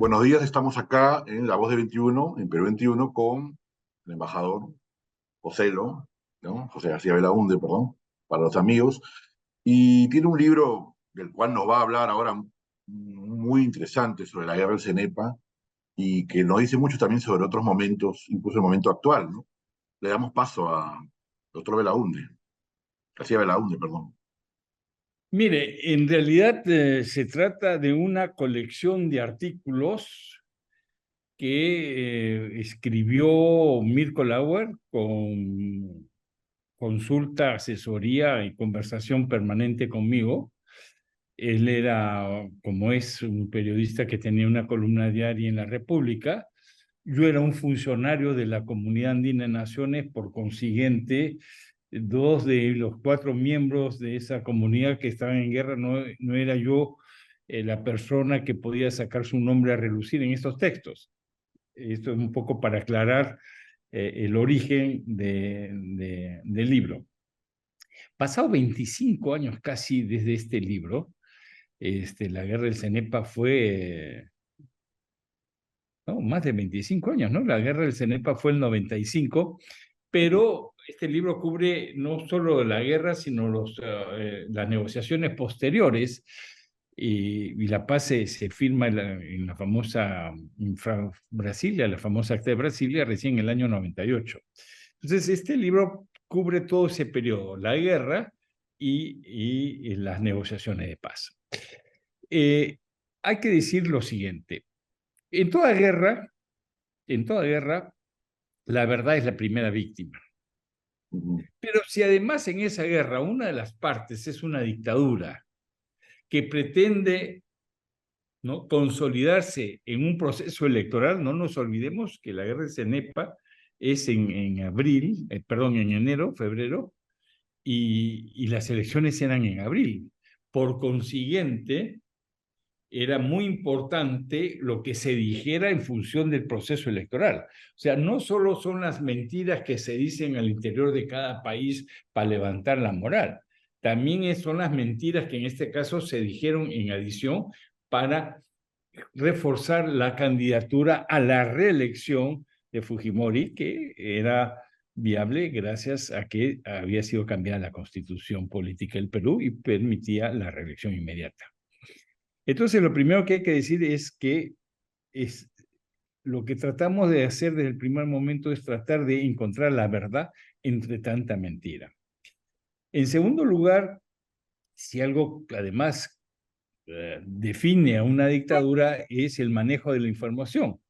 Buenos días, estamos acá en La Voz de 21, en Perú 21, con el embajador Joselo, ¿no? José García Belaúnde, perdón, para los amigos, y tiene un libro del cual nos va a hablar ahora muy interesante sobre la guerra del Cenepa y que nos dice mucho también sobre otros momentos, incluso el momento actual, ¿no? Le damos paso a doctor Belaúnde, García Belaúnde, perdón. Mire, en realidad se trata de una colección de artículos que escribió Mirko Lauer con consulta, asesoría y conversación permanente conmigo. Él era, como es, un periodista que tenía una columna diaria en La República. Yo era un funcionario de la Comunidad Andina de Naciones, por consiguiente, dos de los cuatro miembros de esa comunidad que estaban en guerra, no era yo la persona que podía sacar su nombre a relucir en estos textos. Esto es un poco para aclarar el origen del libro. Pasado 25 años casi desde este libro, la guerra del Cenepa fue, no, más de 25 años, ¿no? La guerra del Cenepa fue el 95, pero este libro cubre no solo la guerra, sino las negociaciones posteriores, y la paz se firma en la famosa Brasilia, la famosa Acta de Brasilia, recién en el año 98. Entonces, este libro cubre todo ese periodo, la guerra y las negociaciones de paz. Eh, Hay que decir lo siguiente, en toda guerra, la verdad es la primera víctima. Ujú. Pero si además en esa guerra una de las partes es una dictadura que pretende, ¿no?, consolidarse en un proceso electoral, no nos olvidemos que la guerra de Cenepa es en abril, perdón, en enero, febrero, y las elecciones eran en abril. Por consiguiente, era muy importante lo que se dijera en función del proceso electoral. O sea, no solo son las mentiras que se dicen al interior de cada país para levantar la moral, también son las mentiras que en este caso se dijeron en adición para reforzar la candidatura a la reelección de Fujimori, que era viable gracias a que había sido cambiada la constitución política del Perú y permitía la reelección inmediata. Entonces, lo primero que hay que decir es que es, lo que tratamos de hacer desde el primer momento es tratar de encontrar la verdad entre tanta mentira. En segundo lugar, si algo además define a una dictadura es el manejo de la información.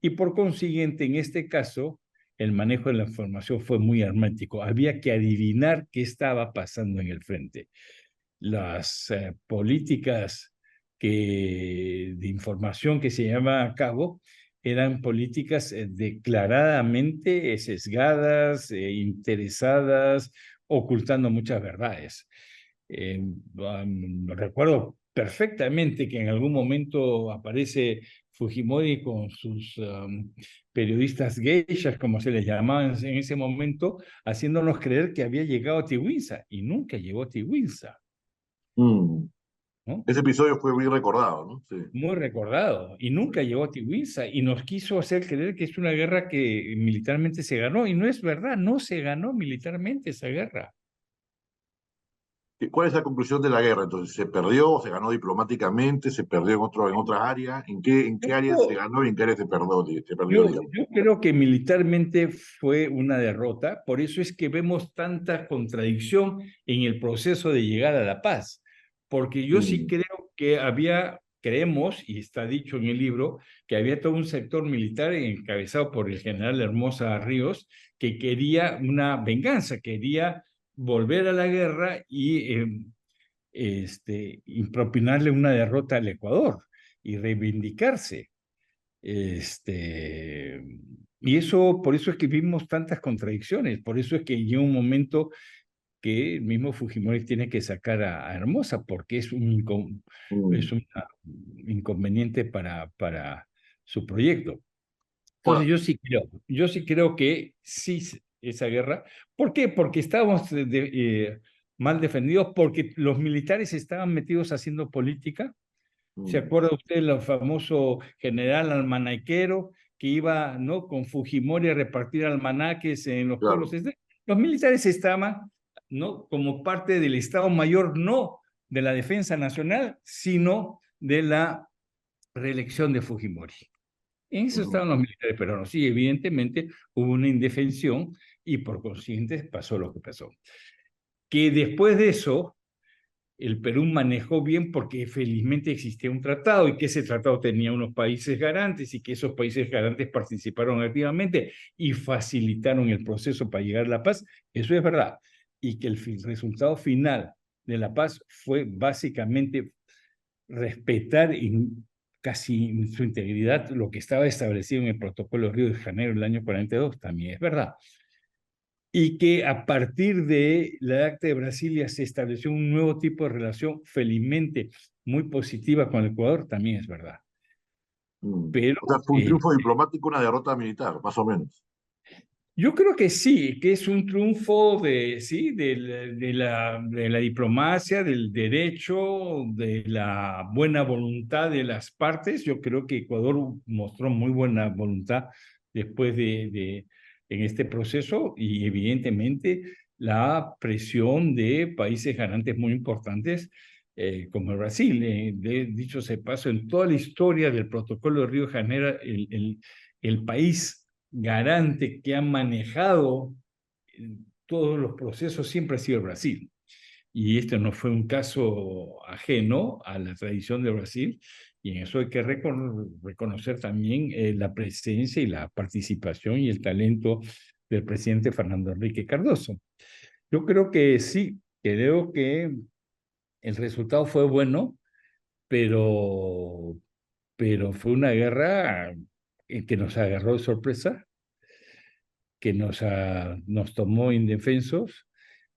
Y por consiguiente, en este caso, el manejo de la información fue muy hermético. Había que adivinar qué estaba pasando en el frente. Las políticas de información que se llevaban a cabo eran políticas declaradamente sesgadas, interesadas, ocultando muchas verdades. Recuerdo perfectamente que en algún momento aparece Fujimori con sus periodistas geishas, como se les llamaban en ese momento, haciéndonos creer que había llegado a Tiwinsa, y nunca llegó a Tiwinsa, Mm. ¿no? Ese episodio fue muy recordado, ¿no? Sí. Muy recordado, y nunca llegó a Tiwinsa, y nos quiso hacer creer que es una guerra que militarmente se ganó, y no es verdad, no se ganó militarmente esa guerra. ¿Cuál es la conclusión de la guerra? Entonces, ¿se perdió, se ganó diplomáticamente, se perdió en otras áreas? En qué áreas se Yo, ganó y en qué áreas se perdió, digamos? yo creo que militarmente fue una derrota, por eso es que vemos tanta contradicción en el proceso de llegar a la paz, porque yo sí Mm, creo que creemos, y está dicho en el libro, que había todo un sector militar encabezado por el general Hermosa Ríos, que quería una venganza, quería volver a la guerra y impropinarle una derrota al Ecuador y reivindicarse. Este, y eso, por eso es que vimos tantas contradicciones, por eso es que llega un momento que el mismo Fujimori tiene que sacar a Hermosa, porque mm. es un inconveniente para su proyecto. Entonces Ahora, yo sí creo que sí, esa guerra. ¿Por qué? Porque estábamos mal defendidos, porque los militares estaban metidos haciendo política, ¿Se mm, acuerda usted del famoso general almanaquero que iba, ¿no?, con Fujimori a repartir almanaques en los pueblos? claro. Los militares estaban, ¿no?, como parte del Estado Mayor, no de la Defensa Nacional, sino de la reelección de Fujimori. En eso Ujú, estaban los militares peruanos. Sí, evidentemente hubo una indefensión y por consiguiente pasó lo que pasó. Que después de eso, el Perú manejó bien porque felizmente existía un tratado y que ese tratado tenía unos países garantes y que esos países garantes participaron activamente y facilitaron el proceso para llegar a la paz. Eso es verdad. Y que el resultado final de la paz fue básicamente respetar casi en su integridad lo que estaba establecido en el Protocolo de Río de Janeiro del año 42, también es verdad. Y que a partir de la Acta de Brasilia se estableció un nuevo tipo de relación, felizmente muy positiva con Ecuador, también es verdad. mm. Pero O sea, fue un triunfo diplomático, una derrota militar, más o menos. yo creo que sí, que es un triunfo de, sí, de la diplomacia, del derecho, de la buena voluntad de las partes. Yo creo que Ecuador mostró muy buena voluntad después en este proceso y evidentemente la presión de países garantes muy importantes como el Brasil. Dicho se paso, en toda la historia del Protocolo de Río de Janeiro, el país garante que ha manejado todos los procesos siempre ha sido Brasil. Y este no fue un caso ajeno a la tradición de Brasil, y en eso hay que reconocer también la presencia y la participación y el talento del presidente Fernando Enrique Cardoso. Yo creo que sí, creo que el resultado fue bueno, pero, pero fue una guerra que nos agarró de sorpresa, que nos tomó indefensos,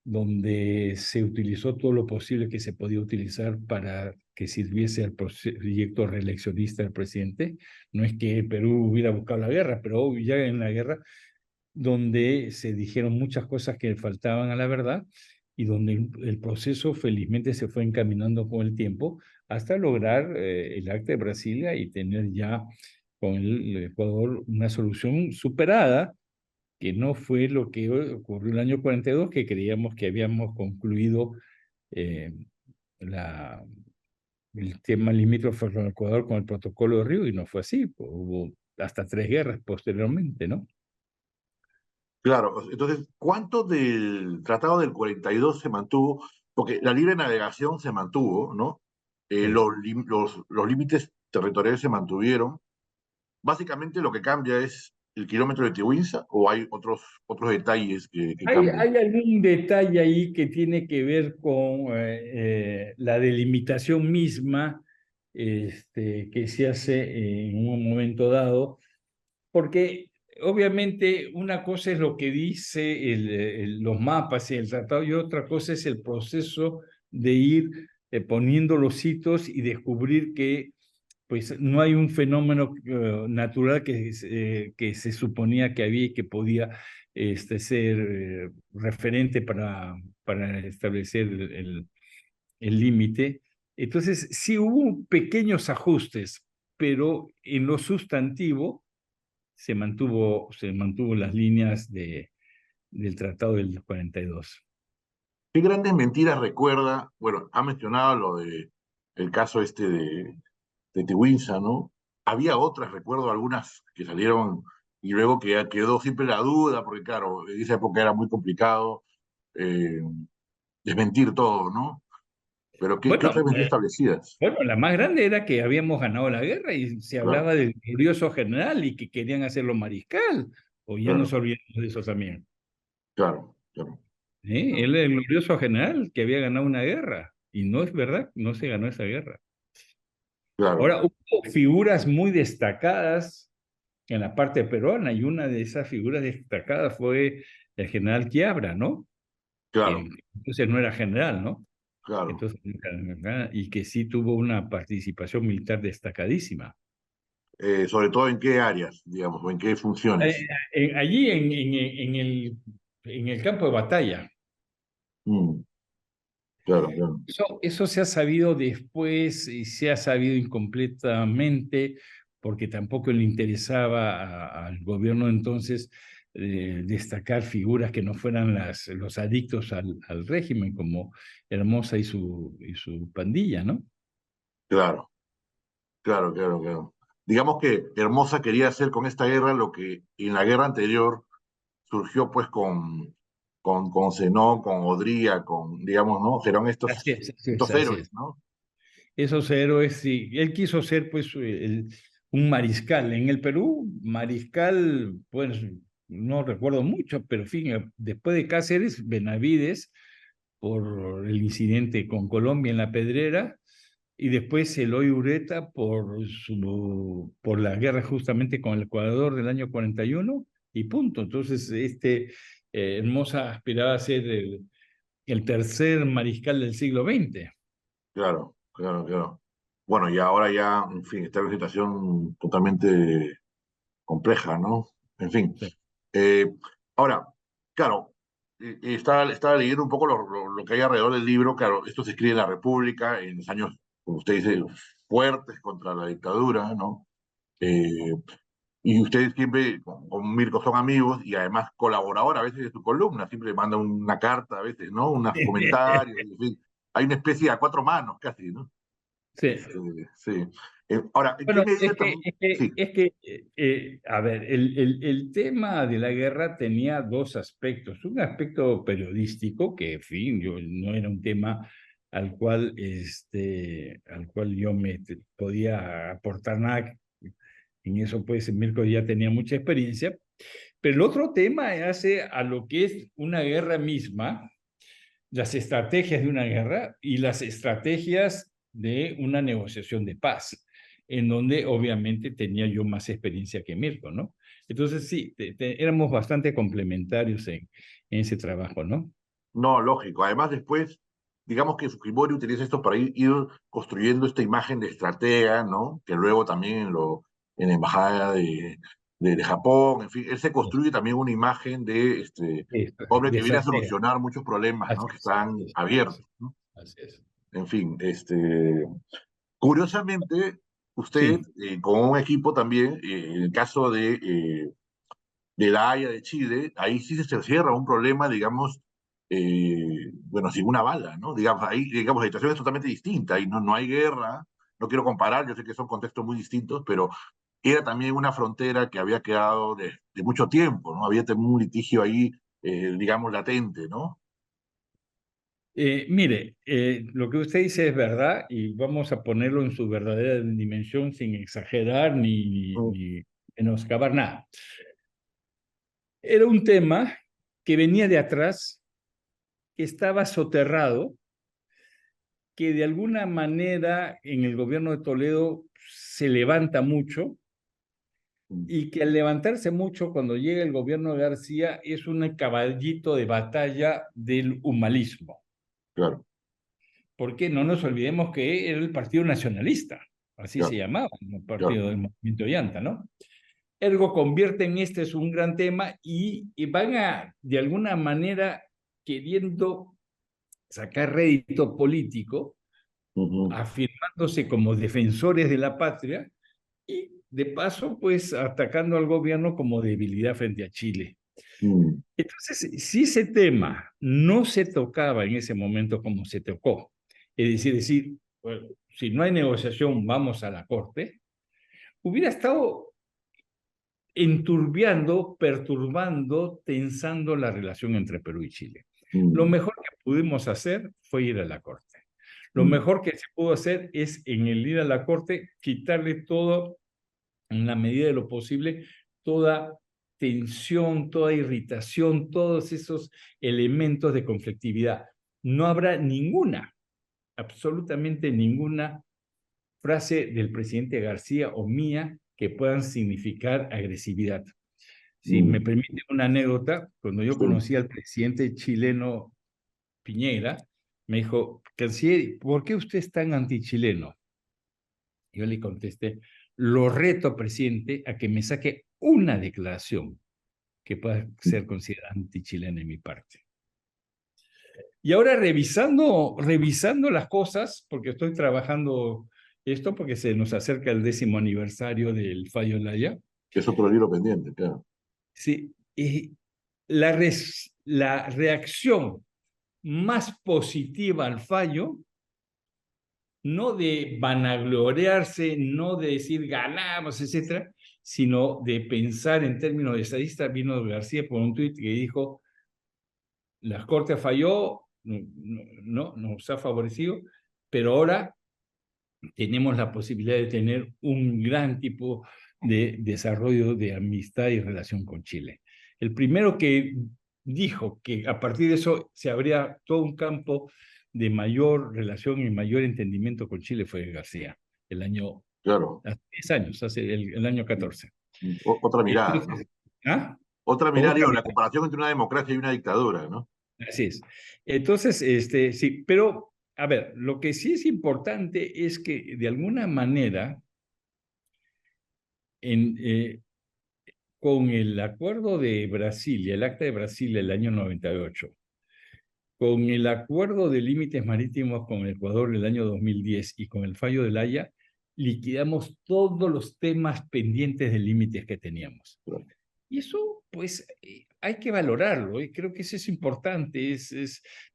donde se utilizó todo lo posible que se podía utilizar para que sirviese al proyecto reeleccionista del presidente. No es que Perú hubiera buscado la guerra, pero ya en la guerra, donde se dijeron muchas cosas que faltaban a la verdad y donde el proceso felizmente se fue encaminando con el tiempo hasta lograr el Acta de Brasilia y tener ya con el Ecuador una solución superada, que no fue lo que ocurrió en el año 42, que creíamos que habíamos concluido eh, la, el tema limítrofe con Ecuador con el Protocolo de Río, y no fue así, pues, hubo hasta 3 guerras posteriormente, ¿no? Claro, entonces, ¿cuánto del Tratado del 42 se mantuvo? Porque la libre navegación se mantuvo, ¿no? Sí. Los límites territoriales se mantuvieron. Básicamente lo que cambia es el kilómetro de Tiwinsa o hay otros detalles que cambian. Hay algún detalle ahí que tiene que ver con la delimitación misma, que se hace en un momento dado, porque obviamente una cosa es lo que dice los mapas y el tratado, y otra cosa es el proceso de ir poniendo los hitos y descubrir que pues no hay un fenómeno natural que se suponía que había y que podía ser referente para establecer el límite. Entonces, sí hubo pequeños ajustes, pero en lo sustantivo se mantuvo las líneas del Tratado del 42. ¿Qué grandes mentiras recuerda? Bueno, ha mencionado lo de el caso este de Tiwinsa, ¿no? Había otras, recuerdo algunas que salieron y luego que quedó siempre la duda, porque claro, en esa época era muy complicado eh, desmentir todo, ¿no? Pero ¿qué Bueno, otras mentiras establecidas? bueno, la más grande era que habíamos ganado la guerra y se Claro, hablaba del glorioso general y que querían hacerlo mariscal, o ya nos claro, olvidamos de eso también. claro, claro, Él es el glorioso general que había ganado una guerra, y no es verdad, no se ganó esa guerra. claro, Ahora, hubo figuras muy destacadas en la parte peruana, y una de esas figuras destacadas fue el general Quiabra, ¿no? Que claro, entonces no era general, ¿no? claro. Entonces, y que sí tuvo una participación militar destacadísima. Sobre todo en qué áreas, digamos, o en qué funciones. Allí en el campo de batalla. Mm. claro, claro, Eso se ha sabido después y se ha sabido incompletamente porque tampoco le interesaba al gobierno entonces destacar figuras que no fueran los adictos al régimen, como Hermosa y su pandilla, ¿no? claro, claro, claro, claro. Digamos que Hermosa quería hacer con esta guerra lo que en la guerra anterior surgió pues con Zenón, con Odría, con, digamos, ¿no? Fueron Así es, estos así héroes, es. ¿no? Esos héroes, sí. Él quiso ser, pues, un mariscal. En el Perú, mariscal, pues, no recuerdo mucho, pero en fin, después de Cáceres, Benavides, por el incidente con Colombia en la Pedrera, y después Eloy Ureta por la guerra justamente con el Ecuador del año 41, y punto. Entonces, Hermosa aspiraba a ser el tercer mariscal del siglo XX. Claro, claro, claro. Bueno, y ahora ya, en fin, está en una situación totalmente compleja, ¿no? En fin. Sí. Eh, ahora, claro, estaba leyendo un poco lo que hay alrededor del libro. Claro, esto se escribe en la República, en los años, como usted dice, fuertes contra la dictadura, ¿no? Eh, y ustedes siempre con Mirko son amigos y además colaborador a veces de su columna, siempre le manda una carta a veces, ¿no? Unos comentarios, en fin. Hay una especie de a cuatro manos casi, ¿no? Sí. Sí. Ahora, ¿en qué Bueno, medida también? Sí. a ver, el tema de la guerra tenía dos aspectos. Un aspecto periodístico, que, en fin, no era un tema al cual yo podía aportar nada. En eso, pues, Mirko ya tenía mucha experiencia. Pero el otro tema hace a lo que es una guerra misma, las estrategias de una guerra y las estrategias de una negociación de paz, en donde obviamente tenía yo más experiencia que Mirko, ¿no? Entonces sí, éramos bastante complementarios en ese trabajo, ¿no? No, lógico. Además, después, digamos que Fujimori utiliza esto para ir construyendo esta imagen de estratega, ¿no? Que luego también en la embajada de Japón, en fin, él se construye también una imagen de hombre De que viene a estratega. solucionar muchos problemas, ¿no? Así Que es, están abiertos, ¿no? así es. En fin, curiosamente, usted Sí. con un equipo también, en el caso de La Haya de Chile, ahí sí se cierra un problema, digamos, bueno, sin una bala, ¿no? Digamos, ahí, digamos, la situación es totalmente distinta, ahí no hay guerra, no quiero comparar, yo sé que son contextos muy distintos, pero era también una frontera que había quedado de mucho tiempo, ¿no? Había también un litigio ahí, digamos, latente, ¿no? Mire, lo que usted dice es verdad y vamos a ponerlo en su verdadera dimensión sin exagerar Mm, ni menoscabar nada. Era un tema que venía de atrás, que estaba soterrado, que de alguna manera en el gobierno de Toledo se levanta mucho mm, y que al levantarse mucho cuando llega el gobierno de García es un caballito de batalla del humanismo. claro, Porque no nos olvidemos que era el Partido Nacionalista, así se claro, llamaba, el claro. Partido del Movimiento Llanta, ¿no? Ergo convierte en este es un gran tema y van a, de alguna manera, queriendo sacar rédito político, Ujú, afirmándose como defensores de la patria y de paso, pues atacando al gobierno como debilidad frente a Chile. mm, Entonces, si ese tema no se tocaba en ese momento como se tocó, es decir, bueno, si no hay negociación, vamos a la corte, hubiera estado enturbiando, perturbando, tensando la relación entre Perú y Chile. Lo mm, mejor que pudimos hacer fue ir a la corte. Lo mm, mejor que se pudo hacer es, en el ir a la corte, quitarle todo, en la medida de lo posible, toda tensión, toda irritación, todos esos elementos de conflictividad. No habrá ninguna, absolutamente ninguna frase del presidente García o mía que puedan significar agresividad. Si me mm, permite una anécdota, cuando yo sí, conocí al presidente chileno Piñera, me dijo, canciller, ¿por qué usted es tan antichileno? Yo le contesté, lo reto, presidente, a que me saque una declaración que pueda ser considerada antichilena en mi parte. Y ahora revisando las cosas, porque estoy trabajando esto, porque se nos acerca el 10º aniversario del fallo Laya, Es otro libro pendiente, claro. sí, y la reacción más positiva al fallo, no de vanagloriarse, no de decir ganamos, etcétera, sino de pensar en términos de estadista, vino García por un tuit que dijo, la Corte falló, no, nos ha favorecido, pero ahora tenemos la posibilidad de tener un gran tipo de desarrollo de amistad y relación con Chile. El primero que dijo que a partir de eso se abría todo un campo de mayor relación y mayor entendimiento con Chile fue García, Claro. hace 10 años, hace el año 14. Otra mirada, ¿no? Entonces, ¿ah? Otra mirada, Otra digo, la mirada. comparación entre una democracia y una dictadura, ¿no? Así es. Entonces, sí, pero a ver, lo que sí es importante es que de alguna manera, en, con el acuerdo de Brasilia, el Acta de Brasilia del año 98, con el acuerdo de límites marítimos con Ecuador del año 2010 y con el fallo de La Haya, liquidamos todos los temas pendientes de límites que teníamos. Claro. Y eso, pues, hay que valorarlo, y creo que eso es importante,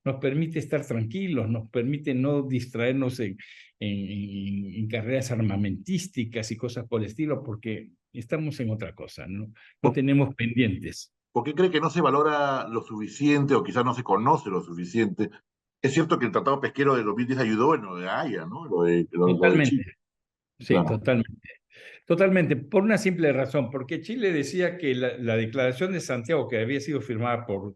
nos permite estar tranquilos, nos permite no distraernos en carreras armamentísticas y cosas por el estilo, porque estamos en otra cosa, ¿no? No ¿Por, tenemos pendientes. por qué cree que no se valora lo suficiente o quizás no se conoce lo suficiente? Es cierto que el Tratado Pesquero de 2010 ayudó en lo de Haya, ¿no? Lo de Chile, Totalmente, sí, claro. totalmente. Totalmente, por una simple razón, porque Chile decía que la declaración de Santiago, que había sido firmada por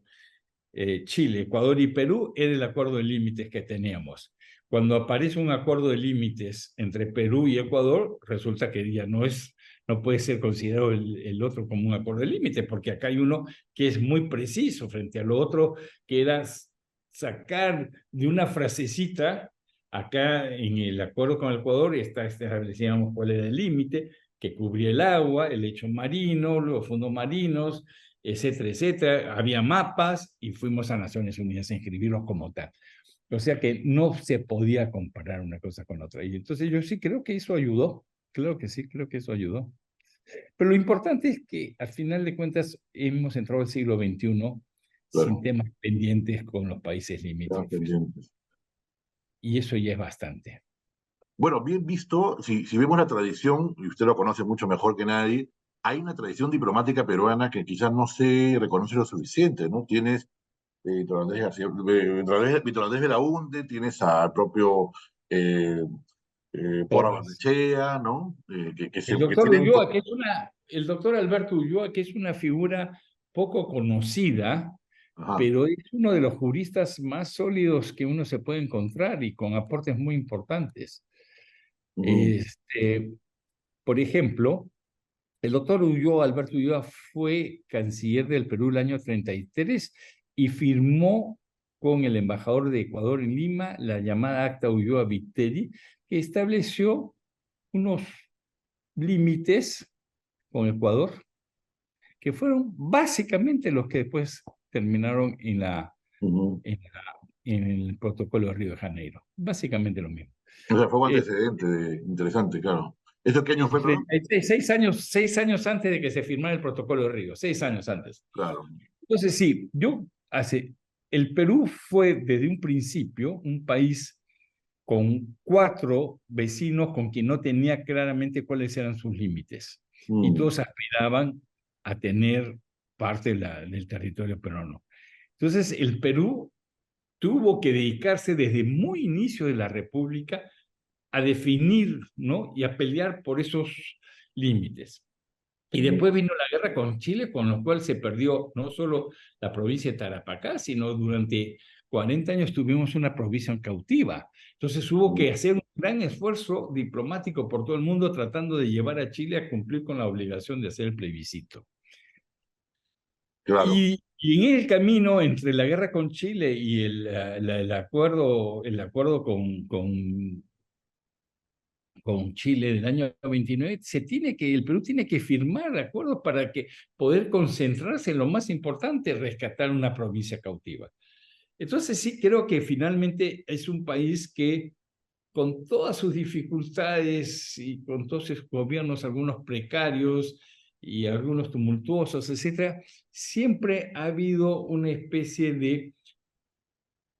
Chile, Ecuador y Perú, era el acuerdo de límites que teníamos. Cuando aparece un acuerdo de límites entre Perú y Ecuador, resulta que ya no puede ser considerado el otro como un acuerdo de límites, porque acá hay uno que es muy preciso frente al otro, que era sacar de una frasecita, acá en el acuerdo con Ecuador establecíamos cuál era el límite, que cubría el agua, el lecho marino, los fondos marinos, etcétera, etcétera. Había mapas y fuimos a Naciones Unidas a inscribirlos como tal. O sea que no se podía comparar una cosa con otra. Y entonces yo sí creo que eso ayudó. Claro que sí, creo que eso ayudó. Pero lo importante es que al final de cuentas hemos entrado al siglo XXI sin Claro, temas pendientes con los países quedan limítrofes. pendientes. Y eso ya es bastante. Bueno, bien visto, si vemos la tradición, y usted lo conoce mucho mejor que nadie, hay una tradición diplomática peruana que quizás no se reconoce lo suficiente, ¿no? Tienes Víctor Andrés García, Víctor Andrés Belaúnde, tienes al propio eh, Porra Torres. Barnechea, ¿no? Que doctor tienen... Ulloa, el doctor Alberto Ulloa, que es una figura poco conocida, Ajá. pero es uno de los juristas más sólidos que uno se puede encontrar y con aportes muy importantes. Ujú, Este, por ejemplo, el doctor Ulloa, Alberto Ulloa, fue canciller del Perú el año 33 y firmó con el embajador de Ecuador en Lima la llamada Acta Ulloa Viteri, que estableció unos límites con Ecuador, que fueron básicamente los que después terminaron ujú. en el protocolo de Río de Janeiro. Básicamente lo mismo. O sea, fue un Eh, antecedente interesante, claro. ¿Eso qué año fue, perdón? 6 años antes de que se firmara el protocolo de Río, 6 años antes. Claro. Entonces, sí, el Perú fue desde un principio un país con 4 vecinos con quien no tenía claramente cuáles eran sus límites. Y Mm, todos aspiraban a tener parte del territorio peruano. Entonces, el Perú tuvo que dedicarse desde muy inicio de la República a definir, ¿no? Y a pelear por esos límites. Y ujú, después vino la guerra con Chile, con lo cual se perdió no solo la provincia de Tarapacá, sino durante 40 años tuvimos una provincia cautiva. Entonces hubo ujú. que hacer un gran esfuerzo diplomático por todo el mundo tratando de llevar a Chile a cumplir con la obligación de hacer el plebiscito. Claro. Y en el camino entre la guerra con Chile y el acuerdo con Chile del año 29, el Perú tiene que firmar acuerdos para poder concentrarse en lo más importante, rescatar una provincia cautiva. Entonces sí creo que finalmente es un país que con todas sus dificultades y con todos sus gobiernos, algunos precarios y algunos tumultuosos, etcétera, siempre ha habido una especie de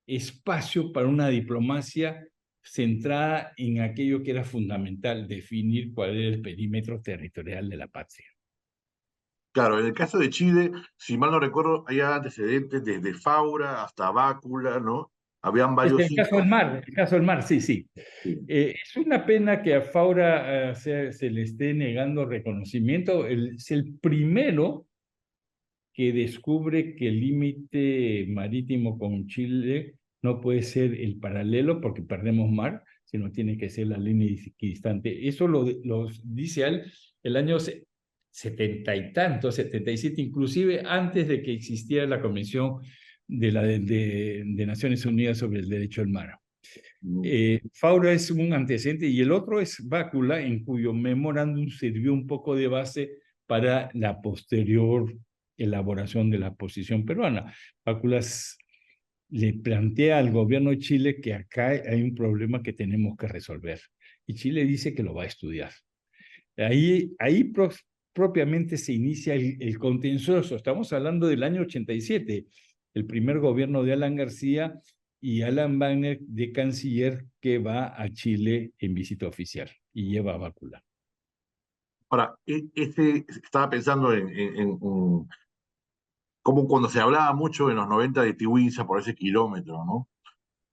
espacio para una diplomacia centrada en aquello que era fundamental, definir cuál era el perímetro territorial de la patria. Claro, en el caso de Chile, si mal no recuerdo, hay antecedentes desde Faura hasta Bácula, ¿no? Habían Este, varios sitios. el caso del mar, sí, sí. Sí. Es una pena que a Faura se le esté negando reconocimiento. Es el primero que descubre que el límite marítimo con Chile no puede ser el paralelo porque perdemos mar, sino tiene que ser la línea equidistante. Eso lo dice él el año 70 y tanto, 77, inclusive antes de que existiera la Convención de Naciones Unidas sobre el Derecho al Mar. Mm. Faura es un antecedente y el otro es Bácula, en cuyo memorándum sirvió un poco de base para la posterior elaboración de la posición peruana. Bácula le plantea al gobierno de Chile que acá hay un problema que tenemos que resolver y Chile dice que lo va a estudiar. Ahí propiamente se inicia el contencioso. Estamos hablando del año 87, el primer gobierno de Alan García y Alan Wagner de canciller que va a Chile en visita oficial y lleva a Bácula. Ahora, estaba pensando en como cuando se hablaba mucho en los 90 de Tiwisa por ese kilómetro, ¿no?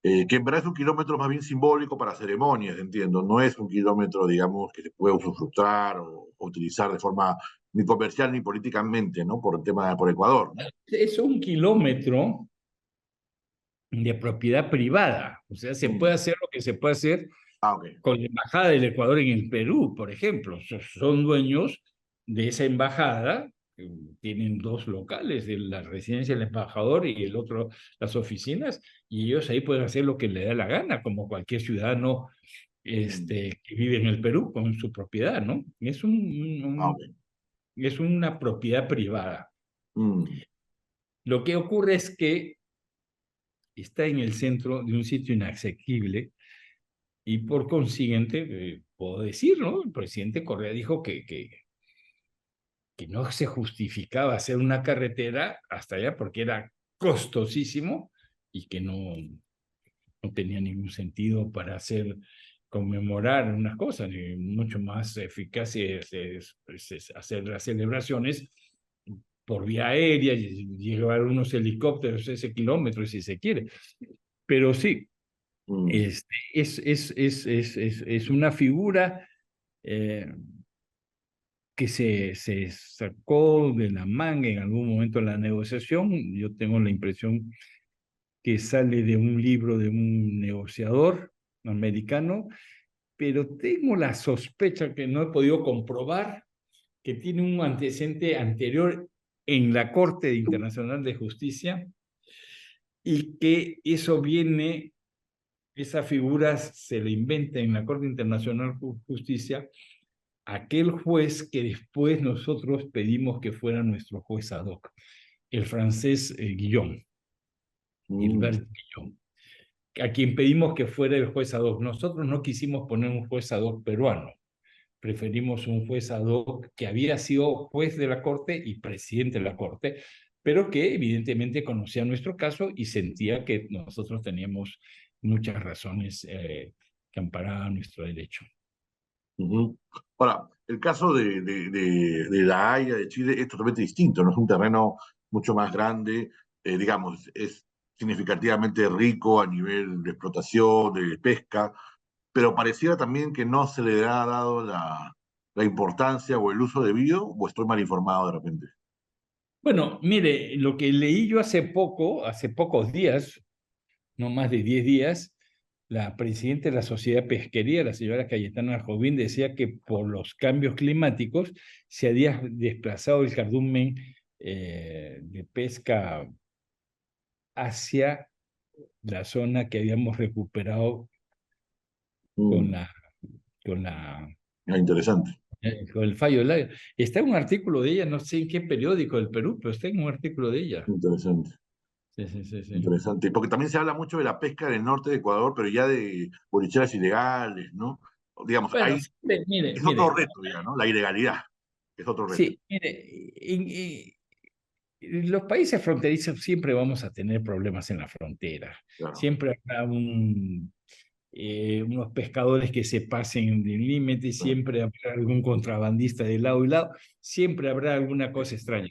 Que en verdad es un kilómetro más bien simbólico para ceremonias, entiendo. No es un kilómetro, digamos, que se pueda usufructar o utilizar de forma ni comercial ni políticamente, ¿no? Por el tema, por Ecuador, ¿no? Es un kilómetro de propiedad privada, o sea, se Mm. puede hacer lo que se puede hacer Ah, ok. con la Embajada del Ecuador en el Perú, por ejemplo. Son dueños de esa embajada, tienen dos locales, de la residencia del embajador y el otro las oficinas, y ellos ahí pueden hacer lo que le da la gana, como cualquier ciudadano Mm. que vive en el Perú con su propiedad, ¿no? Ah, ok. Es una propiedad privada. Mm. Lo que ocurre es que está en el centro de un sitio inaccesible y por consiguiente, puedo decir, ¿no? El presidente Correa dijo que no se justificaba hacer una carretera hasta allá porque era costosísimo y que no tenía ningún sentido para conmemorar unas cosas, ni mucho más eficaz es hacer las celebraciones por vía aérea, y llevar unos helicópteros ese kilómetro si se quiere. Pero sí, Mm. es una figura eh, que se sacó de la manga en algún momento en la negociación. Yo tengo la impresión que sale de un libro de un negociador americano, pero tengo la sospecha que no he podido comprobar que tiene un antecedente anterior en la Corte Internacional de Justicia y que eso viene, esa figura se le inventa en la Corte Internacional de Justicia aquel juez que después nosotros pedimos que fuera nuestro juez ad hoc, el francés Guillaume, Mm. Gilbert Guillaume, a quien pedimos que fuera el juez ad hoc. Nosotros no quisimos poner un juez ad hoc peruano, preferimos un juez ad hoc que había sido juez de la Corte y presidente de la Corte, pero que evidentemente conocía nuestro caso y sentía que nosotros teníamos muchas razones que amparaban nuestro derecho. Ujú. Ahora, el caso de La Haya, de Chile, es totalmente distinto, ¿no? Es un terreno mucho más grande, digamos, es significativamente rico a nivel de explotación, de pesca, pero pareciera también que no se le ha dado la importancia o el uso debido, o estoy mal informado de repente. Bueno, mire, lo que leí yo hace pocos días, no más de 10 días, la presidenta de la Sociedad Pesquería, la señora Cayetana Jovín, decía que por los cambios climáticos se había desplazado el cardumen de pesca hacia la zona que habíamos recuperado con Mm. la, con la, Ah, interesante, con el fallo del aire. Está en un artículo de ella, no sé en qué periódico del Perú, pero está en un artículo de ella. interesante. sí, sí, sí, sí. Interesante, porque también se habla mucho de la pesca en el norte de Ecuador, pero ya de bolicheras ilegales, ¿no? Digamos, Bueno, ahí mire, es otro mire, reto ya, ¿no? La ilegalidad es otro reto. sí, mire, los países fronterizos siempre vamos a tener problemas en la frontera. Claro. Siempre habrá unos pescadores que se pasen del límite, Claro. siempre habrá algún contrabandista de lado y lado, siempre habrá alguna cosa extraña.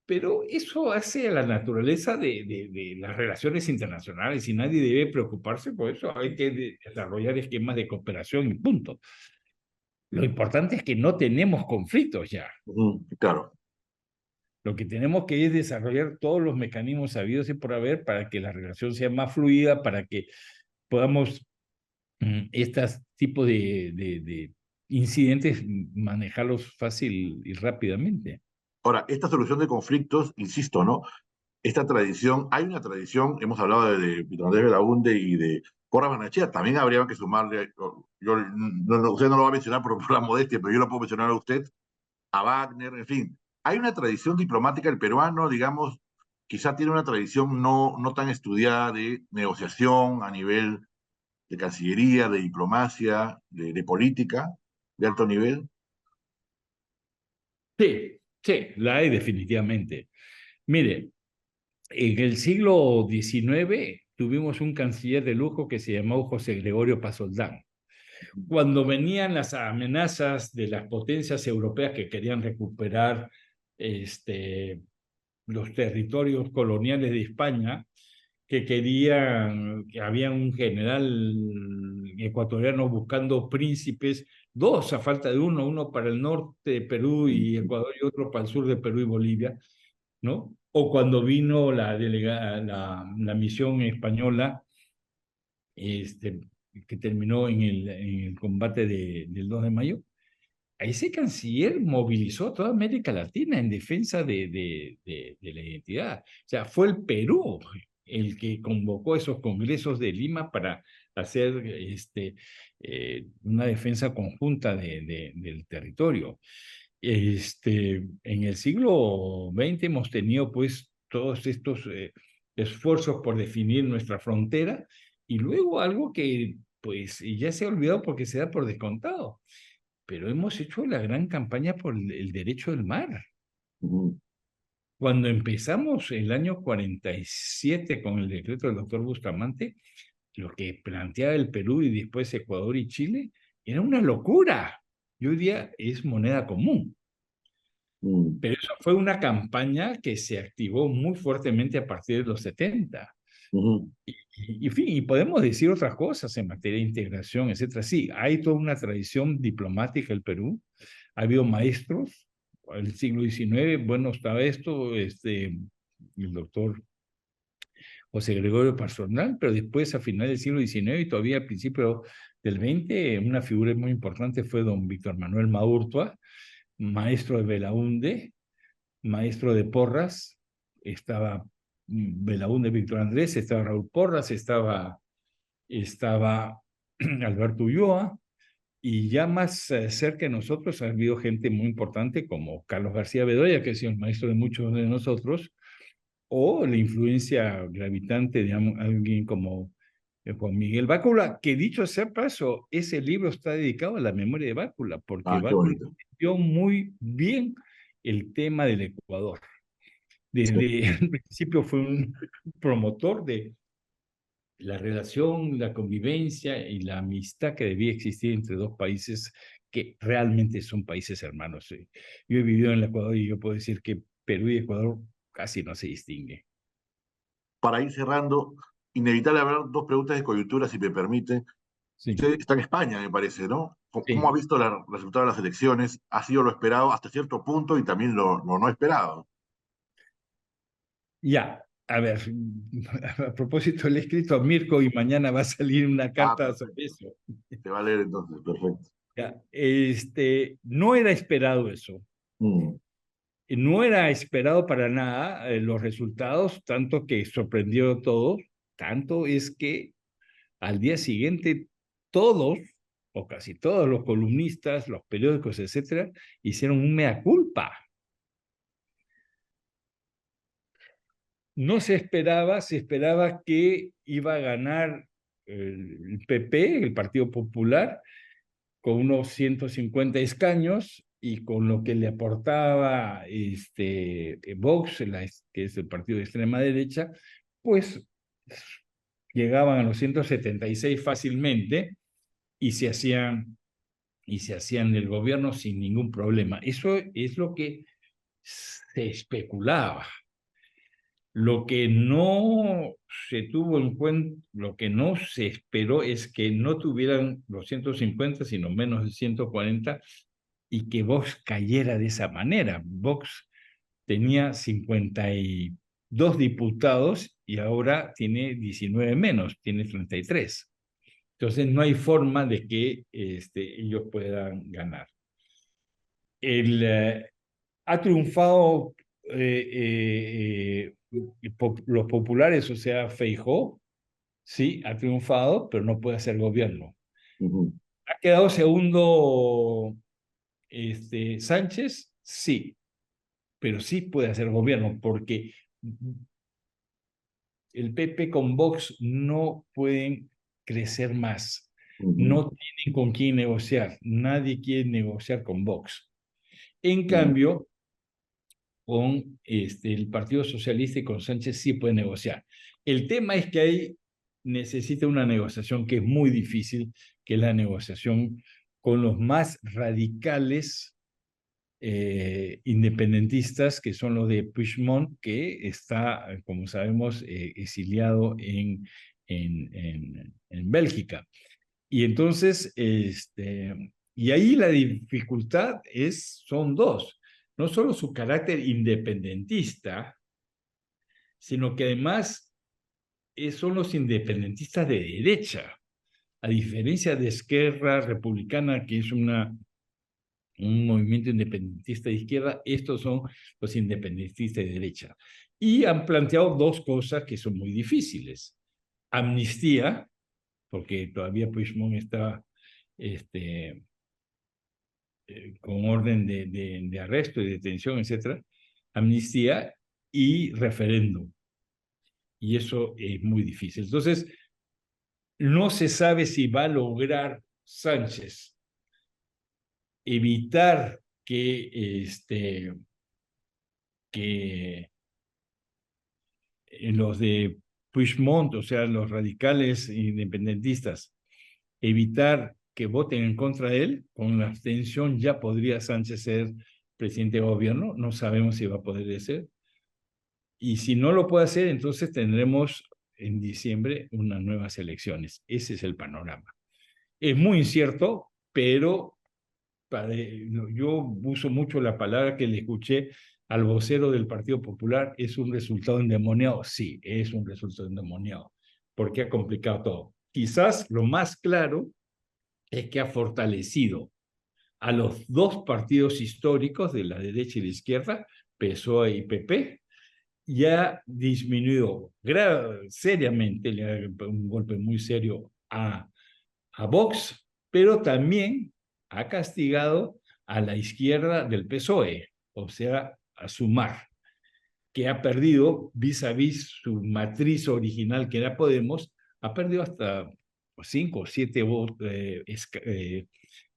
Pero eso hace a la naturaleza de las relaciones internacionales y nadie debe preocuparse por eso. Hay que desarrollar esquemas de cooperación y punto. Lo importante es que no tenemos conflictos ya. Ujú, claro. Lo que tenemos que es desarrollar todos los mecanismos sabidos y por haber para que la relación sea más fluida, para que podamos estos tipos de incidentes manejarlos fácil y rápidamente. Ahora, esta solución de conflictos, insisto, ¿no? Esta tradición, hay una tradición, hemos hablado de Víctor Andrés Belaúnde y de Porras Barnechea, también habría que sumarle, usted no lo va a mencionar por la modestia, pero yo lo puedo mencionar a usted, a Wagner, en fin. Hay una tradición diplomática, el peruano, digamos, quizá tiene una tradición no tan estudiada de negociación a nivel de cancillería, de diplomacia, de política de alto nivel. Sí, sí, la hay definitivamente. Mire, en el siglo XIX tuvimos un canciller de lujo que se llamó José Gregorio Pasoldán. Cuando venían las amenazas de las potencias europeas que querían recuperar los territorios coloniales de España, que querían, que había un general ecuatoriano buscando príncipes, dos a falta de uno, uno para el norte de Perú y Ecuador y otro para el sur de Perú y Bolivia, ¿no? O cuando vino la misión española, este, que terminó en el combate del 2 de mayo, a ese canciller movilizó a toda América Latina en defensa de la identidad. O sea, fue el Perú el que convocó esos congresos de Lima para hacer una defensa conjunta del territorio. En el siglo XX hemos tenido pues todos estos esfuerzos por definir nuestra frontera y luego algo que pues ya se ha olvidado porque se da por descontado, pero hemos hecho la gran campaña por el derecho del mar. Ujú, Cuando empezamos el año 47 con el decreto del doctor Bustamante, lo que planteaba el Perú y después Ecuador y Chile era una locura. Y hoy día es moneda común. ujú, Pero eso fue una campaña que se activó muy fuertemente a partir de los 70. ujú, En fin, y podemos decir otras cosas en materia de integración, etcétera. Sí, hay toda una tradición diplomática en el Perú. Ha habido maestros, en el siglo XIX, bueno, estaba esto, el doctor José Gregorio Parsonal, pero después a finales del siglo XIX y todavía al principio del XX, una figura muy importante fue don Víctor Manuel Maurtua, maestro de Belaúnde, maestro de Porras, estaba Belaúnde Víctor Andrés, estaba Raúl Porras, estaba Alberto Ulloa, y ya más cerca de nosotros ha habido gente muy importante como Carlos García Bedoya, que ha sido el maestro de muchos de nosotros, o la influencia gravitante de alguien como Juan Miguel Bácula, que dicho sea paso, ese libro está dedicado a la memoria de Bácula, porque ah, qué Bácula bonito. entendió muy bien el tema del Ecuador. Sí. Desde el principio fue un promotor de la relación, la convivencia y la amistad que debía existir entre dos países que realmente son países hermanos. Yo he vivido en el Ecuador y yo puedo decir que Perú y Ecuador casi no se distinguen. Para ir cerrando, inevitable hablar dos preguntas de coyuntura, si me permite. Sí, Usted está en España, me parece, ¿no? ¿Cómo ha sí. visto el resultado de las elecciones? ¿Ha sido lo esperado hasta cierto punto y también lo no esperado? Ya, a ver, a propósito, le he escrito a Mirko y mañana va a salir una Ah, carta sobre perfecto. eso. Se va a leer entonces, perfecto. Ya, no era esperado eso. Mm, No era esperado para nada los resultados, tanto que sorprendió a todos, tanto es que al día siguiente todos, o casi todos los columnistas, los periódicos, etcétera, hicieron un mea culpa. no se esperaba que iba a ganar el PP, el Partido Popular, con unos 150 escaños y con lo que le aportaba Vox, que es el partido de extrema derecha, pues llegaban a los 176 fácilmente y se hacían del gobierno sin ningún problema. Eso es lo que se especulaba. Lo que no se tuvo en cuenta, lo que no se esperó es que no tuvieran los 150, sino menos de 140, y que Vox cayera de esa manera. Vox tenía 52 diputados y ahora tiene 19 menos, tiene 33. Entonces no hay forma de que ellos puedan ganar. Ha triunfado los populares, o sea, Feijóo, sí, ha triunfado, pero no puede hacer gobierno. Ujú. ¿Ha quedado segundo Sánchez? Sí, pero sí puede hacer gobierno, porque el PP con Vox no pueden crecer más. Ujú. No tienen con quién negociar. Nadie quiere negociar con Vox. En Ujú. cambio, con el Partido Socialista y con Sánchez sí puede negociar. El tema es que ahí necesita una negociación que es muy difícil, que es la negociación con los más radicales independentistas, que son los de Puigdemont, que está, como sabemos, exiliado en Bélgica. Y entonces, y ahí la dificultad son dos. No solo su carácter independentista, sino que además son los independentistas de derecha, a diferencia de Esquerra Republicana, que es un movimiento independentista de izquierda, estos son los independentistas de derecha. Y han planteado dos cosas que son muy difíciles. Amnistía, porque todavía Puigdemont está con orden de arresto y detención, etcétera, amnistía y referéndum. Y eso es muy difícil. Entonces, no se sabe si va a lograr Sánchez evitar que los de Puigdemont, o sea, los radicales independentistas, evitar que voten en contra de él. Con la abstención ya podría Sánchez ser presidente de gobierno. No sabemos si va a poder ser. Y si no lo puede hacer, entonces tendremos en diciembre unas nuevas elecciones. Ese es el panorama. Es muy incierto, pero yo uso mucho la palabra que le escuché al vocero del Partido Popular: ¿es un resultado endemoniado? Sí, es un resultado endemoniado, porque ha complicado todo. Quizás lo más claro es que ha fortalecido a los dos partidos históricos de la derecha y la izquierda, PSOE y PP, y ha disminuido seriamente, le ha un golpe muy serio a Vox, pero también ha castigado a la izquierda del PSOE, o sea, a Sumar, que ha perdido vis a vis su matriz original, que era Podemos, ha perdido hasta 5 o 7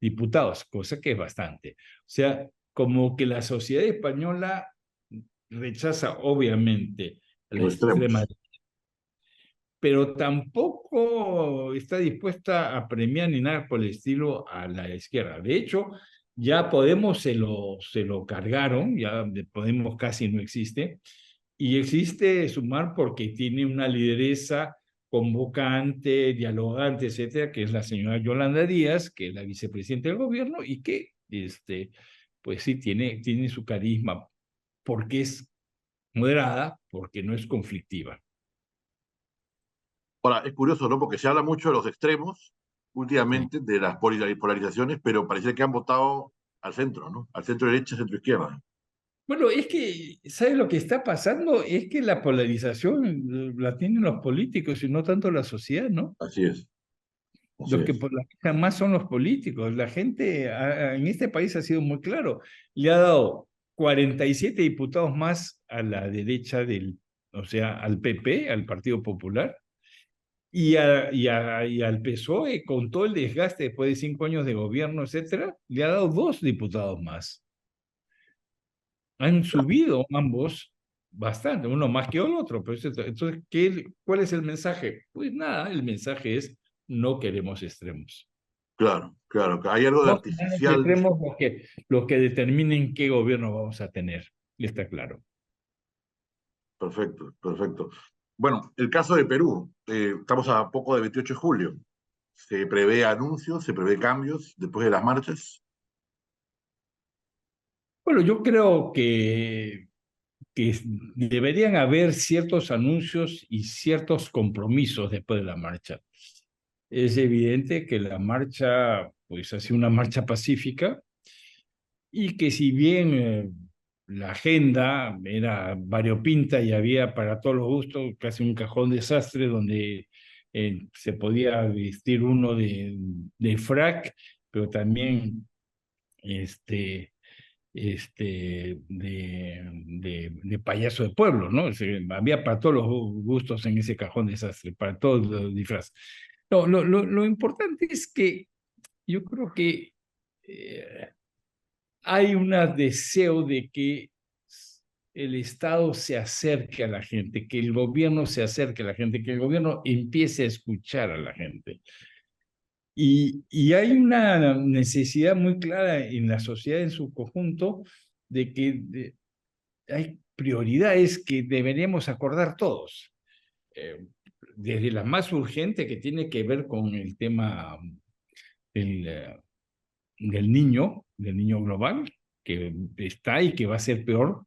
diputados, cosa que es bastante. O sea, como que la sociedad española rechaza obviamente a la Los extrema, extremos. pero tampoco está dispuesta a premiar ni nada por el estilo a la izquierda. De hecho, ya Podemos se lo cargaron, ya de Podemos casi no existe, y existe Sumar porque tiene una lideresa convocante, dialogante, etcétera, que es la señora Yolanda Díaz, que es la vicepresidenta del gobierno y que, pues sí, tiene su carisma, porque es moderada, porque no es conflictiva. Ahora, es curioso, ¿no? Porque se habla mucho de los extremos Sí. últimamente, de las polarizaciones, pero parece que han votado al centro, ¿no? Al centro derecha, centro izquierda. Bueno, es que, ¿sabes lo que está pasando? Es que la polarización la tienen los políticos y no tanto la sociedad, ¿no? Así es, así Los que es. polarizan más son los políticos. La gente en este país ha sido muy claro. Le ha dado 47 diputados más a la derecha o sea, al PP, al Partido Popular, y al PSOE, con todo el desgaste después de 5 años de gobierno, etcétera, le ha dado 2 diputados más. Han subido ambos bastante, uno más que el otro. Pero entonces, ¿cuál es el mensaje? Pues nada, el mensaje es no queremos extremos. Claro, claro, que hay algo de No serán los artificial. extremos los que determinen qué gobierno vamos a tener. Y está claro. Perfecto, perfecto. Bueno, el caso de Perú, estamos a poco de 28 de julio. Se prevé anuncios, se prevé cambios después de las marchas. Bueno, yo creo que deberían haber ciertos anuncios y ciertos compromisos después de la marcha. Es evidente que la marcha, pues, ha sido una marcha pacífica y que si bien la agenda era variopinta y había para todos los gustos casi un cajón desastre donde se podía vestir uno de frac, pero también de payaso de pueblo, ¿no? O sea, había para todos los gustos en ese cajón desastre, para todos los disfraces. No, lo importante es que yo creo que eh, hay un deseo de que el Estado se acerque a la gente, que el gobierno se acerque a la gente, que el gobierno empiece a escuchar a la gente. Y hay una necesidad muy clara en la sociedad en su conjunto de que hay prioridades que deberíamos acordar todos. Eh, Desde la más urgente que tiene que ver con el tema del, eh, del niño global, que está y que va a ser peor,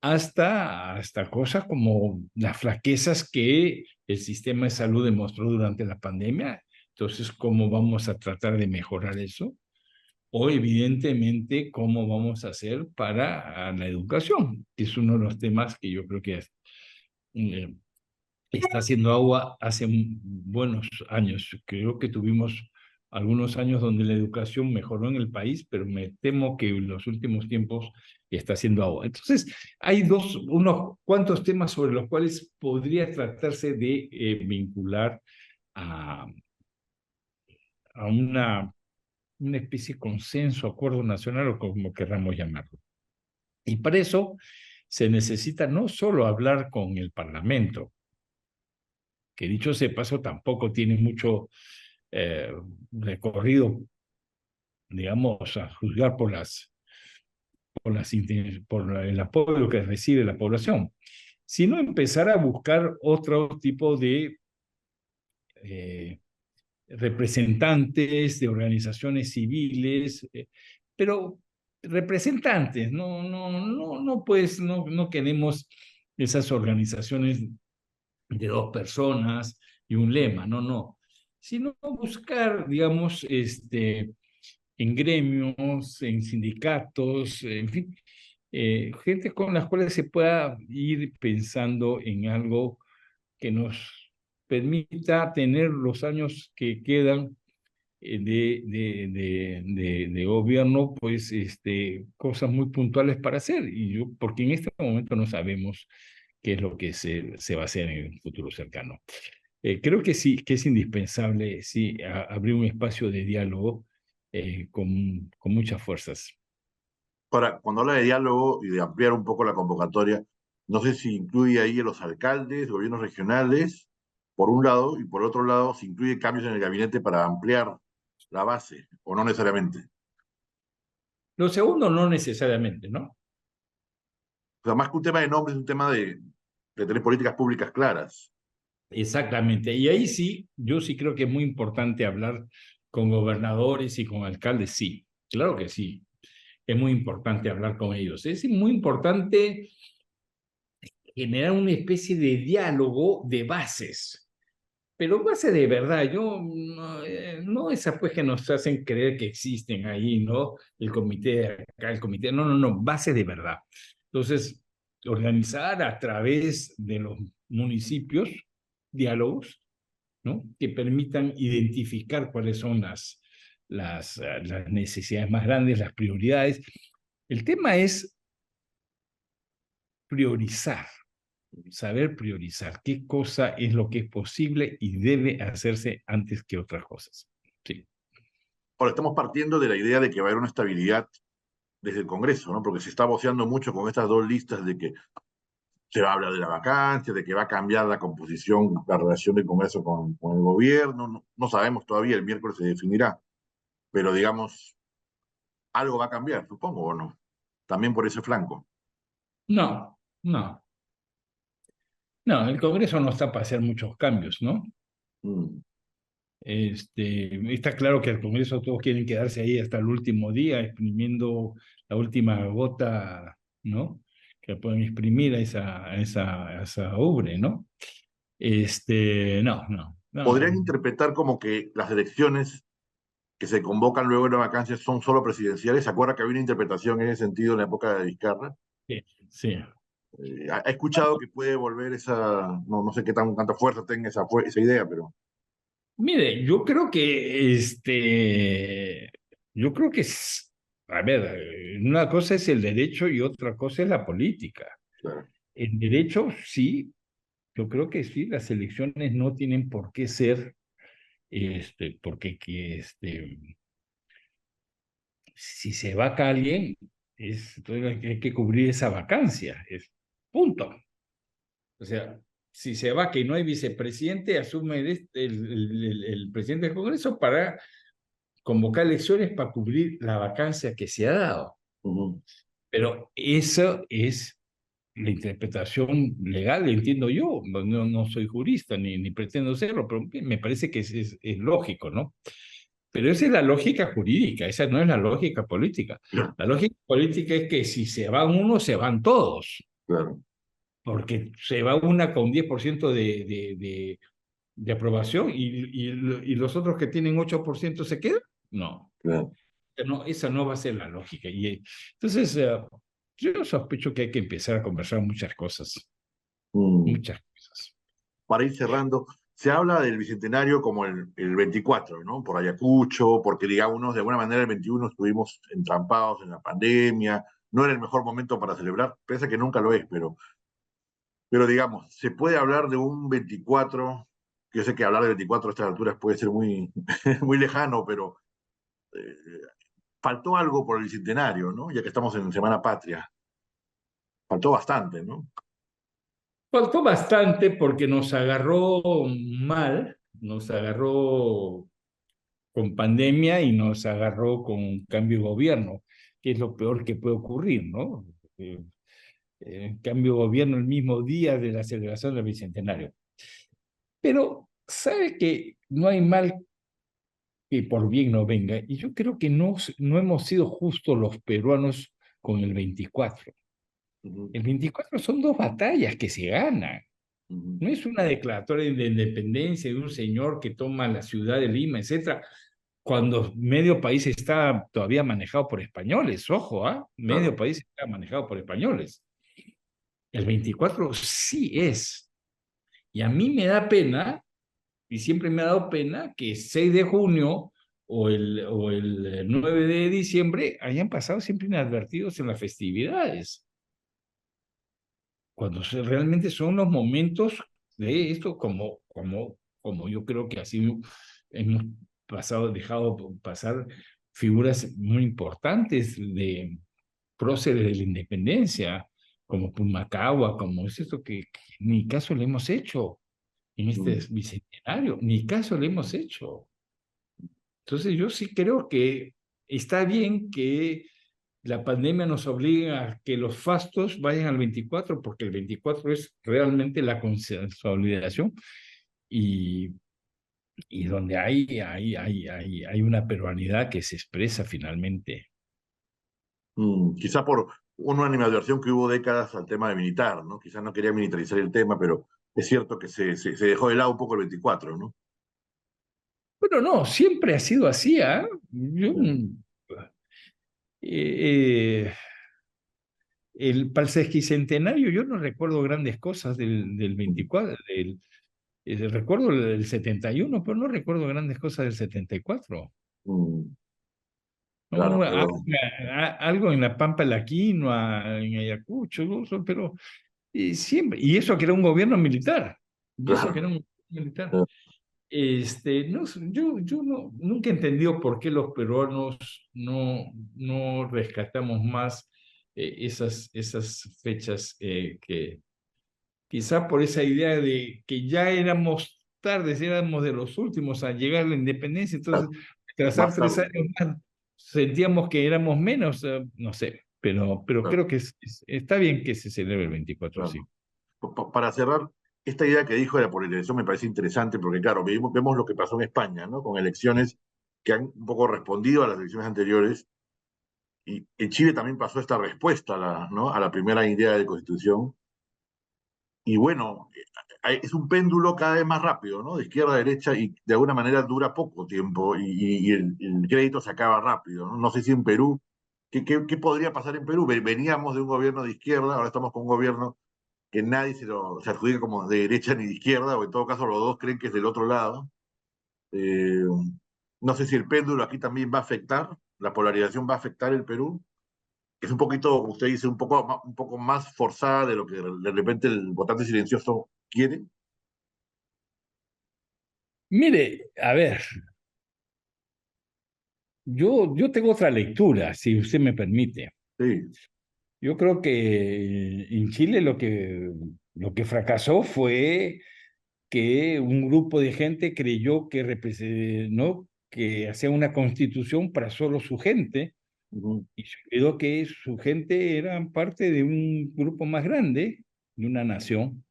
hasta cosas como las flaquezas que el sistema de salud demostró durante la pandemia. Entonces, ¿cómo vamos a tratar de mejorar eso? O evidentemente, ¿cómo vamos a hacer para la educación? Que es uno de los temas que yo creo que eh, está haciendo agua hace buenos años. Creo que tuvimos algunos años donde la educación mejoró en el país, pero me temo que en los últimos tiempos está haciendo agua. Entonces, hay unos cuantos temas sobre los cuales podría tratarse de vincular a, a una especie de consenso, acuerdo nacional o como querramos llamarlo. Y para eso se necesita no solo hablar con el Parlamento, que dicho sea de paso tampoco tiene mucho eh, recorrido, digamos, a juzgar por el apoyo que recibe la población, sino empezar a buscar otro tipo de eh, representantes de organizaciones civiles, pero representantes, pues no queremos esas organizaciones de 2 personas y un lema, no, sino buscar, digamos, en gremios, en sindicatos, en fin, gente con las cuales se pueda ir pensando en algo que nos permita tener los años que quedan de gobierno, pues cosas muy puntuales para hacer. Porque en este momento no sabemos qué es lo que se va a hacer en el futuro cercano. Creo que sí, que es indispensable, sí, abrir un espacio de diálogo con muchas fuerzas. Ahora, cuando habla de diálogo y de ampliar un poco la convocatoria, no sé si incluye ahí a los alcaldes, gobiernos regionales, por un lado, y por otro lado, si incluye cambios en el gabinete para ampliar la base, o no necesariamente. Lo segundo, no necesariamente, ¿no? O sea, más que un tema de nombres, es un tema de tener políticas públicas claras. Exactamente. Y ahí sí, yo sí creo que es muy importante hablar con gobernadores y con alcaldes, sí, claro que sí. Es muy importante hablar con ellos. Es muy importante generar una especie de diálogo de bases, pero base de verdad. Yo no esas pues que nos hacen creer que existen ahí, ¿no? El comité de acá, el comité, no, base de verdad. Entonces, organizar a través de los municipios diálogos, ¿no? Que permitan identificar cuáles son las necesidades más grandes, las prioridades. El tema es priorizar, saber priorizar qué cosa es lo que es posible y debe hacerse antes que otras cosas. Sí. Ahora, estamos partiendo de la idea de que va a haber una estabilidad desde el Congreso, ¿no? Porque se está voceando mucho con estas dos listas de que se va a hablar de la vacancia, de que va a cambiar la composición, la relación del Congreso con el gobierno. No, no sabemos todavía, el miércoles se definirá, pero digamos, algo va a cambiar, supongo, o no. También por ese flanco. No, no. No, el Congreso no está para hacer muchos cambios, ¿no? Mm, Está claro que el Congreso todos quieren quedarse ahí hasta el último día, exprimiendo la última gota, ¿no? Que pueden exprimir a esa ubre, ¿no? Podrían no. interpretar como que las elecciones que se convocan luego de la vacancia son solo presidenciales. ¿Se acuerda que había una interpretación en ese sentido en la época de Vizcarra? Sí, sí. He escuchado que puede volver esa, no, no sé qué tanta fuerza tenga esa idea, pero Mire, yo creo que a ver, una cosa es el derecho y otra cosa es la política. claro. El derecho, sí, yo creo que sí, las elecciones no tienen por qué ser, porque si se vaca alguien, entonces hay que cubrir esa vacancia, punto. O sea, si se vaca y no hay vicepresidente, asume el presidente del Congreso para convocar elecciones para cubrir la vacancia que se ha dado. Ujú, Pero eso es la interpretación legal, entiendo yo. No soy jurista ni pretendo serlo, pero me parece que es lógico, ¿no? Pero esa es la lógica jurídica, esa no es la lógica política. claro, La lógica política es que si se van uno, se van todos, claro, porque se va una con 10% de aprobación y los otros que tienen 8% se quedan. No, claro. no, esa no va a ser la lógica. Entonces, yo sospecho que hay que empezar a conversar Mm. muchas cosas. Para ir cerrando, se habla del bicentenario como el 24, ¿no? Por Ayacucho, porque digamos, de alguna manera el 21 estuvimos entrampados en la pandemia, no era el mejor momento para celebrar, pese a que nunca lo es, pero digamos, se puede hablar de un 24, que yo sé que hablar de 24 a estas alturas puede ser muy, muy lejano, pero eh, faltó algo por el bicentenario, ¿no? Ya que estamos en Semana Patria, faltó bastante, ¿no? Faltó bastante porque nos agarró mal, nos agarró con pandemia y nos agarró con cambio de gobierno, que es lo peor que puede ocurrir, ¿no? Cambio de gobierno el mismo día de la celebración del Bicentenario. Pero sabe que no hay mal que por bien no venga, y yo creo que no hemos sido justos los peruanos con el 24. Ujú, El 24 son dos batallas que se ganan. ujú, No es una declaratoria de independencia de un señor que toma la ciudad de Lima, etcétera, cuando medio país está todavía manejado por españoles. Ojo, ¿ah? Medio claro. país está manejado por españoles. El 24 sí es. Y a mí me da pena, y siempre me ha dado pena, que 6 de junio o el 9 de diciembre hayan pasado siempre inadvertidos en las festividades, cuando realmente son los momentos de esto, como yo creo que así hemos dejado pasar figuras muy importantes de próceres de la independencia, como Pumacagua, como es esto que ni caso le hemos hecho en este Mm, bicentenario, ni caso le hemos hecho. Entonces yo sí creo que está bien que la pandemia nos obliga a que los fastos vayan al 24, porque el 24 es realmente la consolidación y, y donde hay una peruanidad que se expresa finalmente. quizá por una animadversión que hubo décadas al tema de militar, ¿no? Quizás no quería militarizar el tema, pero es cierto que se dejó de lado un poco el 24, ¿no? Pero no, siempre ha sido así, ¿ah? Mm, Eh, eh, para el sesquicentenario yo no recuerdo grandes cosas del mm, 24, recuerdo el 71, pero no recuerdo grandes cosas del 74. mm, claro, No, pero algo en la Pampa de la Quinoa, en Ayacucho, ¿no? Pero Y siempre, y eso que era un gobierno militar, y eso que Claro. era un gobierno militar. No, yo no, nunca he entendido por qué los peruanos no rescatamos más esas fechas que quizá por esa idea de que ya éramos tardes, éramos de los últimos a llegar a la independencia, entonces Claro, trazar más 3 años tarde. más sentíamos que éramos menos, no sé, pero Claro, creo que está bien que se celebre el 24, sí. claro. Para cerrar, esta idea que dijo de la polarización me parece interesante porque, claro, vemos lo que pasó en España, ¿no? Con elecciones que han un poco respondido a las elecciones anteriores. Y en Chile también pasó esta respuesta ¿no? A la primera idea de constitución. Y bueno, es un péndulo cada vez más rápido, ¿no? De izquierda a derecha y de alguna manera dura poco tiempo y el crédito se acaba rápido, ¿no? No sé si en Perú, ¿qué podría pasar en Perú? Veníamos de un gobierno de izquierda, ahora estamos con un gobierno que nadie se adjudica como de derecha ni de izquierda, o en todo caso los dos creen que es del otro lado. Eh, no sé si el péndulo aquí también va a afectar, la polarización va a afectar el Perú, que es un poquito, usted dice, un poco más forzada de lo que de repente el votante silencioso quiere. Mire, a ver, yo tengo otra lectura, si usted me permite. Sí. Yo creo que en Chile lo que fracasó fue que un grupo de gente creyó ¿no? que hacía una constitución para solo su gente Ujú, y se olvidó que su gente era parte de un grupo más grande, de una nación.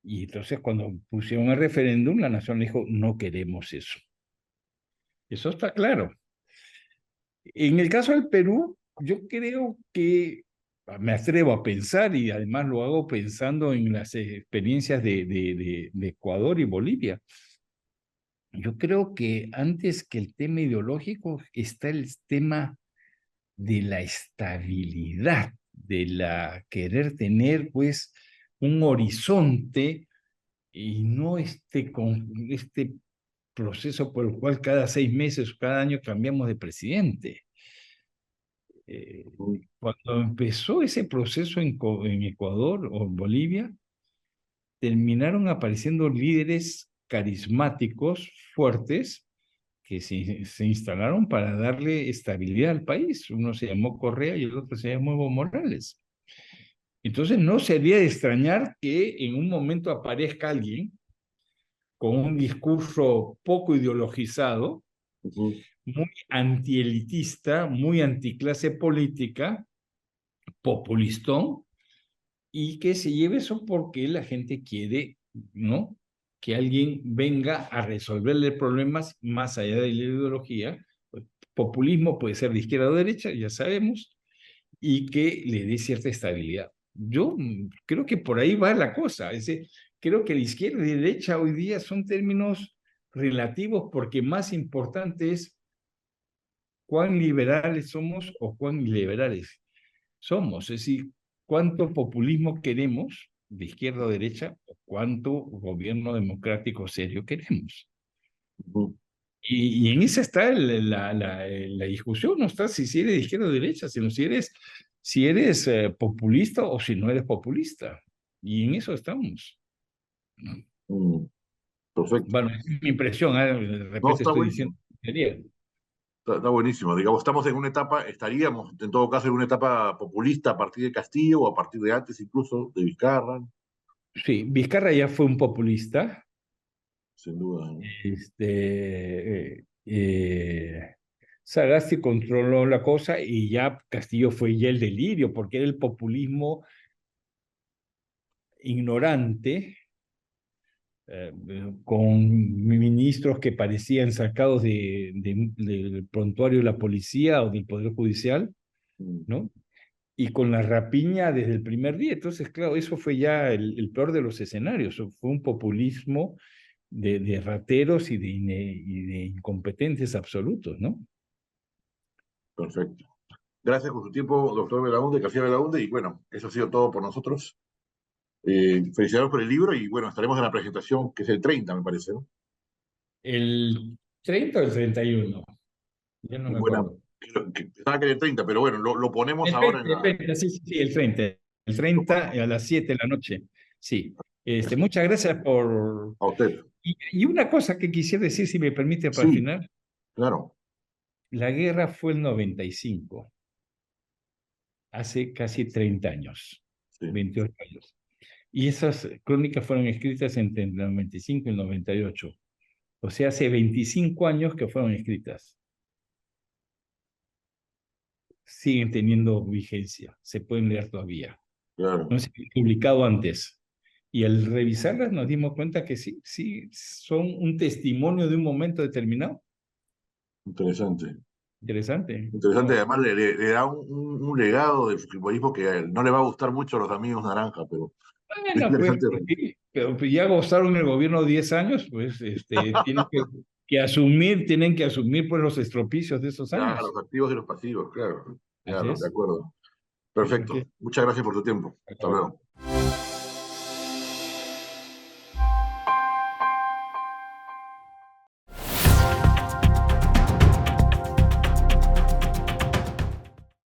Y entonces cuando pusieron el referéndum, la nación dijo, no queremos eso. Eso está claro. En el caso del Perú, yo creo que me atrevo a pensar y además lo hago pensando en las experiencias de Ecuador y Bolivia. Yo creo que antes que el tema ideológico está el tema de la estabilidad, de la querer tener pues un horizonte y no este proceso por el cual cada 6 meses o cada año cambiamos de presidente. Eh, ujú, Cuando empezó ese proceso en Ecuador o en Bolivia, terminaron apareciendo líderes carismáticos, fuertes, que se instalaron para darle estabilidad al país. Uno se llamó Correa y el otro se llamó Evo Morales. Entonces no sería de extrañar que en un momento aparezca alguien con un discurso poco ideologizado, ujú, muy antielitista, muy anticlase política, populistón, y que se lleve eso porque la gente quiere, ¿no? Que alguien venga a resolverle problemas más allá de la ideología. Populismo puede ser de izquierda o derecha, ya sabemos, y que le dé cierta estabilidad. Yo creo que por ahí va la cosa. Creo que la izquierda y derecha hoy día son términos relativos porque más importante es cuán liberales somos o cuán liberales somos. Es decir, cuánto populismo queremos de izquierda o derecha o cuánto gobierno democrático serio queremos. ujú, Y en esa está la discusión, no está si eres de izquierda o derecha, sino si eres populista o si no eres populista. Y en eso estamos. ujú. Perfecto. Bueno, es mi impresión, de No, repente está estoy diciendo buenísimo. tonterías. Está buenísimo. Digamos, estamos en una etapa, estaríamos en todo caso en una etapa populista a partir de Castillo o a partir de antes incluso de Vizcarra, Sí, Vizcarra ya fue un populista. sin duda, ¿no? Sagasti controló la cosa y ya Castillo fue ya el delirio, porque era el populismo ignorante, con ministros que parecían sacados del prontuario de la policía o del Poder Judicial, Mm, ¿no? Y con la rapiña desde el primer día. Entonces, claro, eso fue ya el peor de los escenarios. Fue un populismo de rateros y de incompetentes absolutos, ¿no? perfecto. Gracias por su tiempo, doctor Belaunde, García Belaunde, y bueno, eso ha sido todo por nosotros. Felicidades por el libro y bueno, estaremos en la presentación, que es el 30 me parece, ¿no? El 30 o el 31, ya no me Buena, acuerdo. pensaba que era el 30, pero bueno, lo ponemos ahora en la... Depende, sí, sí, sí, el 30. el 30 a las 7 de la noche. Sí. Muchas gracias por... A usted. Y una cosa que quisiera decir, si me permite, para el Sí, final. claro. La guerra fue el 95, hace casi 30 años, Sí, 28 años. Y esas crónicas fueron escritas entre el 95 y el 98. O sea, hace 25 años que fueron escritas. Siguen teniendo vigencia, se pueden leer todavía. claro. No se han publicado antes. Y al revisarlas nos dimos cuenta que sí, sí, son un testimonio de un momento determinado. Interesante. Interesante. Interesante, No, además le da un legado del fujimorismo que a él no le va a gustar mucho a los amigos naranja, pero es bueno, pues interesante. sí, pero pues ya gozaron el gobierno 10 años, pues tienen que asumir pues los estropicios de esos Claro, años. los activos y los pasivos, claro. Así Claro, de es. acuerdo. Sí, así Perfecto. es. Muchas gracias por tu tiempo. Hasta luego.